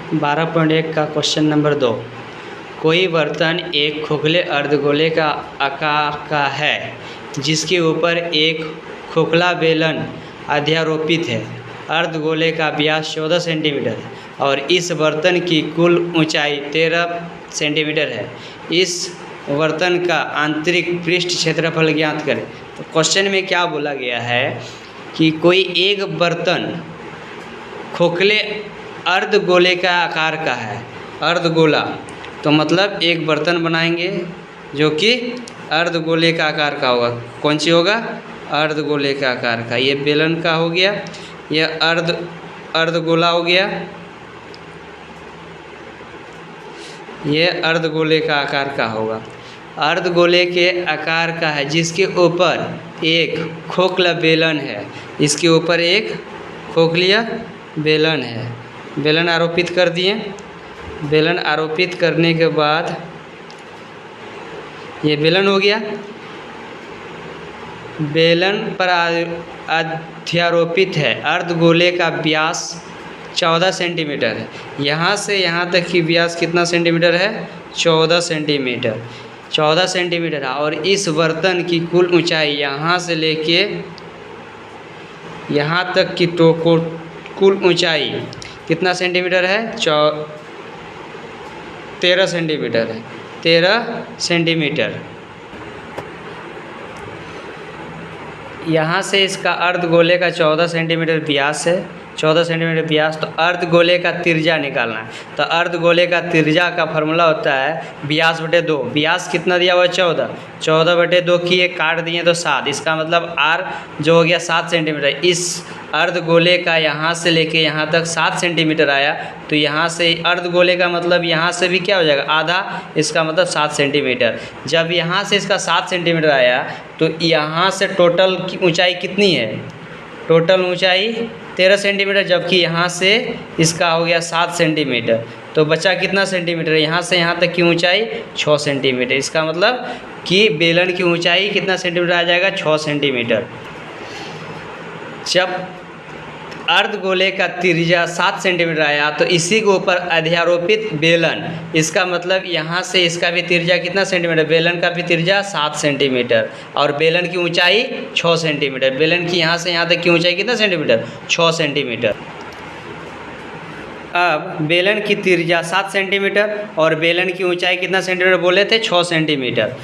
12.1 का question number 2। कोई बर्तन एक खोखले अर्धगोले का आकार का है जिसके ऊपर एक खोखला बेलन अध्यारोपित है। अर्धगोले का व्यास 14 सेंटीमीटर है और इस बर्तन की कुल ऊंचाई 13 सेंटीमीटर है। इस बर्तन का आंतरिक पृष्ठ क्षेत्रफल ज्ञात करें। तो क्वेश्चन में क्या बोला गया है कि कोई एक बर्तन खोखले अर्धगोले का आकार का है। अर्धगोला तो मतलब एक बर्तन बनाएंगे जो कि अर्धगोले का आकार का होगा। कौन सी होगा? अर्धगोले का आकार का। ये बेलन का हो गया, यह अर्धगोला हो गया, यह अर्धगोले का आकार का होगा। अर्धगोले के आकार का है जिसके ऊपर एक खोखला बेलन है। इसके ऊपर एक खोखलिया बेलन है। बेलन आरोपित कर दिए। बेलन आरोपित करने के बाद ये बेलन हो गया। बेलन पर अध्यारोपित है। अर्धगोले का व्यास 14 सेंटीमीटर है। यहाँ से यहाँ तक की व्यास कितना सेंटीमीटर है? 14 सेंटीमीटर। 14 सेंटीमीटर है और इस बर्तन की कुल ऊंचाई यहाँ से लेके यहाँ तक की कुल ऊंचाई कितना सेंटीमीटर है? 13 सेंटीमीटर है। 13 सेंटीमीटर। यहाँ से इसका अर्धगोले का 14 सेंटीमीटर व्यास है। 14 सेंटीमीटर व्यास। तो अर्धगोले का त्रिज्या निकालना है। तो अर्धगोले का त्रिज्या का फार्मूला होता है व्यास बटे 2। व्यास कितना दिया हुआ? 14। 14 बटे 2 की एक काट दिए तो 7। इसका मतलब आर जो हो गया 7 सेंटीमीटर। इस अर्धगोले का यहाँ से लेके यहाँ तक 7 सेंटीमीटर आया। तो यहाँ से अर्धगोले का मतलब यहाँ से भी क्या हो जाएगा? आधा। इसका मतलब 7 सेंटीमीटर। जब यहाँ से इसका 7 सेंटीमीटर आया तो यहाँ से टोटल की ऊंचाई कितनी है? टोटल ऊंचाई 13 सेंटीमीटर, जबकि यहाँ से इसका हो गया 7 सेंटीमीटर। तो बचा कितना सेंटीमीटर? यहाँ से यहाँ तक की ऊंचाई 6 सेंटीमीटर। इसका मतलब कि बेलन की ऊंचाई कितना सेंटीमीटर आ जाएगा? 6 सेंटीमीटर। जब अर्धगोले का त्रिज्या 7 सेंटीमीटर आया तो इसी के ऊपर अध्यारोपित बेलन, इसका मतलब यहाँ से इसका भी त्रिज्या कितना सेंटीमीटर? बेलन का भी त्रिज्या 7 सेंटीमीटर और बेलन की ऊंचाई 6 सेंटीमीटर। बेलन की यहाँ से यहाँ तक की ऊंचाई कितना सेंटीमीटर? 6 सेंटीमीटर। अब बेलन की त्रिज्या 7 सेंटीमीटर और बेलन की ऊंचाई कितना सेंटीमीटर बोले थे? 6 सेंटीमीटर।